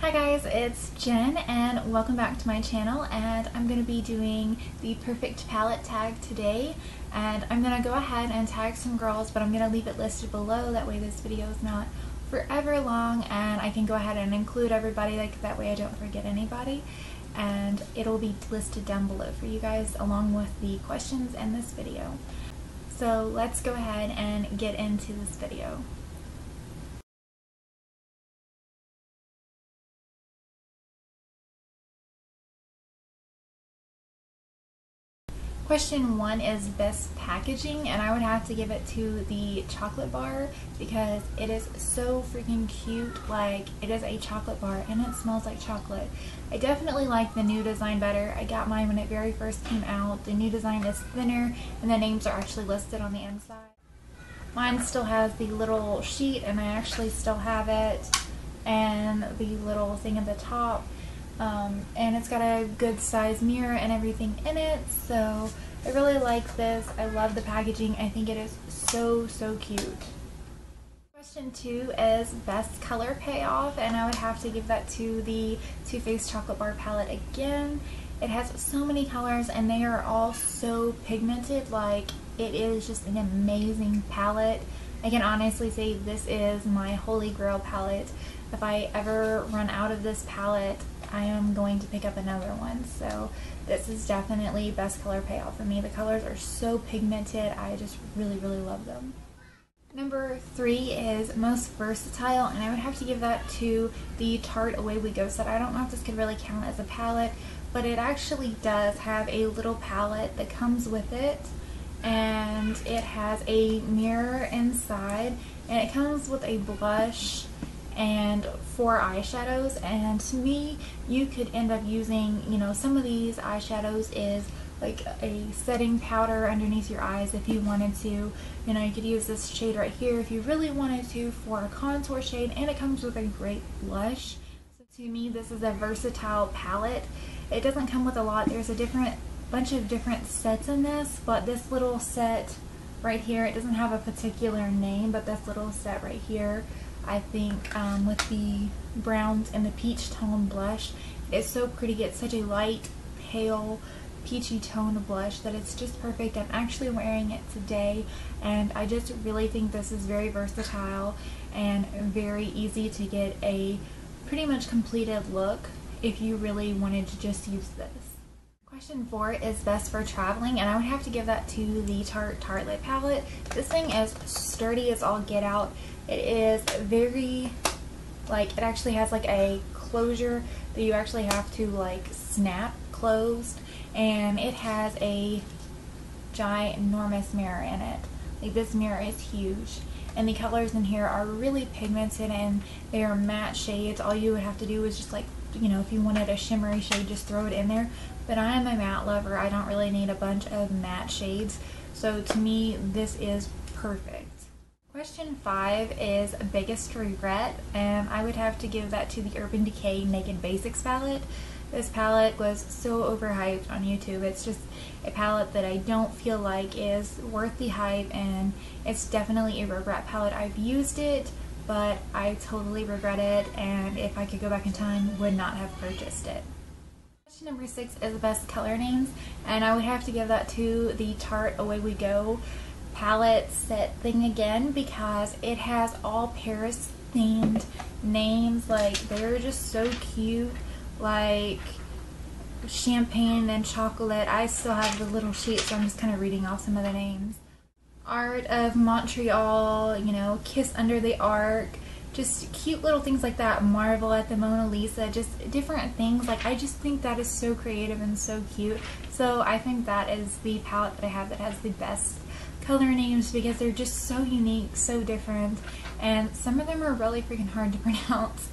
Hi guys, it's Jen and welcome back to my channel, and I'm going to be doing the perfect palette tag today, and I'm going to go ahead and tag some girls, but I'm going to leave it listed below, that way this video is not forever long and I can go ahead and include everybody, like that way I don't forget anybody, and it'll be listed down below for you guys along with the questions in this video. So let's go ahead and get into this video. Question 1 is best packaging, and I would have to give it to the chocolate bar because it is so freaking cute. Like, it is a chocolate bar and it smells like chocolate. I definitely like the new design better. I got mine when it very first came out. The new design is thinner and the names are actually listed on the inside. Mine still has the little sheet, and I actually still have it, and the little thing at the top. And it's got a good size mirror and everything in it, so I really like this. I love the packaging. I think it is so cute. Question 2 is best color payoff, and I would have to give that to the Too Faced Chocolate Bar palette again. It has so many colors and they are all so pigmented. Like, it is just an amazing palette. I can honestly say this is my holy grail palette. If I ever run out of this palette, I am going to pick up another one. So this is definitely best color payoff for me. The colors are so pigmented. I just really love them. Number 3 is most versatile, and I would have to give that to the Tarte Away We Go set. I don't know if this could really count as a palette, but it actually does have a little palette that comes with it, and it has a mirror inside, and it comes with a blush and 4 eyeshadows. And to me, you could end up using, you know, some of these eyeshadows is like a setting powder underneath your eyes if you wanted to. You know, you could use this shade right here if you really wanted to for a contour shade, and it comes with a great blush. So to me, this is a versatile palette. It doesn't come with a lot. There's a bunch of different sets in this, but this little set right here, it doesn't have a particular name, but this little set right here, I think with the browns and the peach tone blush, it's so pretty. It's such a light, pale, peachy tone blush that it's just perfect. I'm actually wearing it today, and I just really think this is very versatile and very easy to get a pretty much completed look if you really wanted to just use this. Question 4 is best for traveling, and I would have to give that to the Tarte Lip palette. This thing is sturdy as all get out. It is very, like, it actually has like a closure that you actually have to like snap closed, and it has a ginormous mirror in it. Like, this mirror is huge, and the colors in here are really pigmented and they are matte shades. All you would have to do is just, like, you know, if you wanted a shimmery shade, just throw it in there. But I am a matte lover. I don't really need a bunch of matte shades, so to me this is perfect. Question 5 is biggest regret, and I would have to give that to the Urban Decay Naked Basics palette. This palette was so overhyped on YouTube. It's just a palette that I don't feel like is worth the hype, and it's definitely a regret palette. I've used it, but I totally regret it, and if I could go back in time, would not have purchased it. Question number 6 is best color names, and I would have to give that to the Tarte Away We Go palette set thing again, because it has all Paris themed names. Like, they're just so cute, like champagne and chocolate. I still have the little sheet, so I'm just kind of reading off some of the names. Art of Montreal, you know, Kiss Under the Arc, just cute little things like that. Marvel at the Mona Lisa, just different things. Like, I just think that is so creative and so cute. So I think that is the palette that I have that has the best color names, because they're just so unique, so different, and some of them are really freaking hard to pronounce.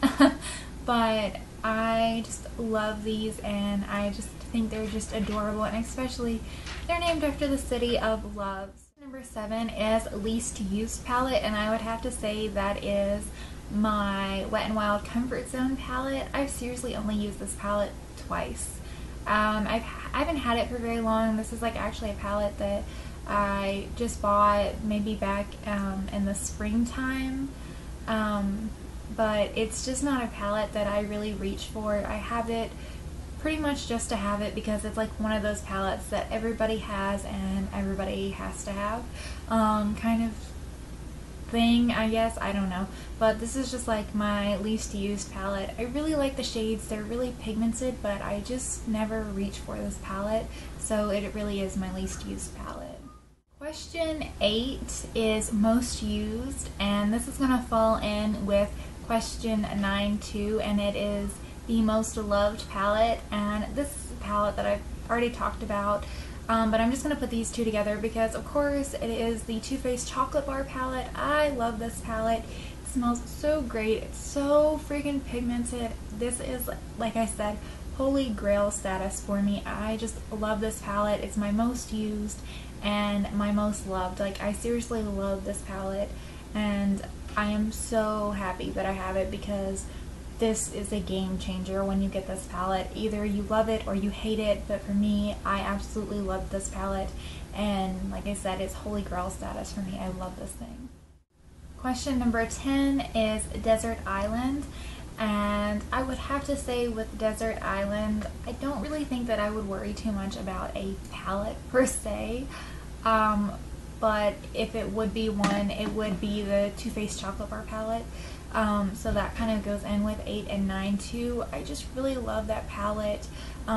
But I just love these, and I just think they're just adorable, and especially they're named after the city of love. Number 7 is least used palette, and I would have to say that is my Wet n Wild Comfort Zone palette. I've seriously only used this palette twice. I haven't had it for very long. This is like actually a palette that I just bought maybe back in the springtime. but it's just not a palette that I really reach for. I have it pretty much just to have it because it's like one of those palettes that everybody has and everybody has to have, kind of thing, I guess. I don't know, but this is just like my least used palette. I really like the shades, they're really pigmented, but I just never reach for this palette, so it really is my least used palette. Question 8 is most used, and this is gonna fall in with question 9 too, and it is the most loved palette. And this is a palette that I've already talked about, but I'm just going to put these two together because of course it is the Too Faced Chocolate Bar palette. I love this palette. It smells so great. It's so freaking pigmented. This is, like I said, holy grail status for me. I just love this palette. It's my most used and my most loved. Like, I seriously love this palette, and I am so happy that I have it because this is a game changer when you get this palette. Either you love it or you hate it, but for me, I absolutely love this palette, and like I said, it's holy grail status for me. I love this thing. Question number 10 is Desert Island, and I would have to say with Desert Island, I don't really think that I would worry too much about a palette per se, but if it would be one, it would be the Too Faced Chocolate Bar palette. So that kind of goes in with 8 and 9 too. I just really love that palette, but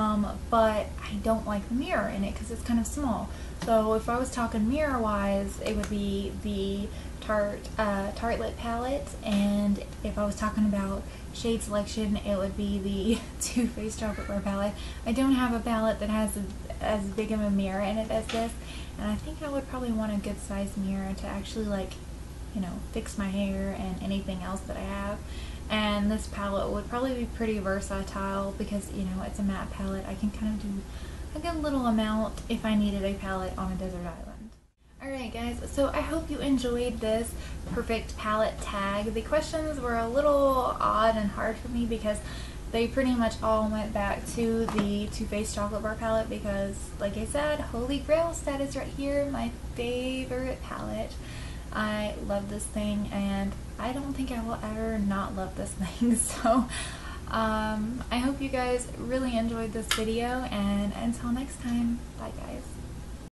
I don't like the mirror in it because it's kind of small. So if I was talking mirror wise, it would be the Tartelette palette, and if I was talking about shade selection, it would be the Too Faced Chocolate Bar palette. I don't have a palette that has as big of a mirror in it as this, and I think I would probably want a good sized mirror to actually, like, you know, fix my hair and anything else that I have. And this palette would probably be pretty versatile because, you know, it's a matte palette. I can kind of do a good little amount if I needed a palette on a desert island. Alright guys, so I hope you enjoyed this perfect palette tag. The questions were a little odd and hard for me because they pretty much all went back to the Too Faced Chocolate Bar palette because, like I said, holy grail status right here, my favorite palette. I love this thing, and I don't think I will ever not love this thing. So I hope you guys really enjoyed this video, and until next time, bye guys.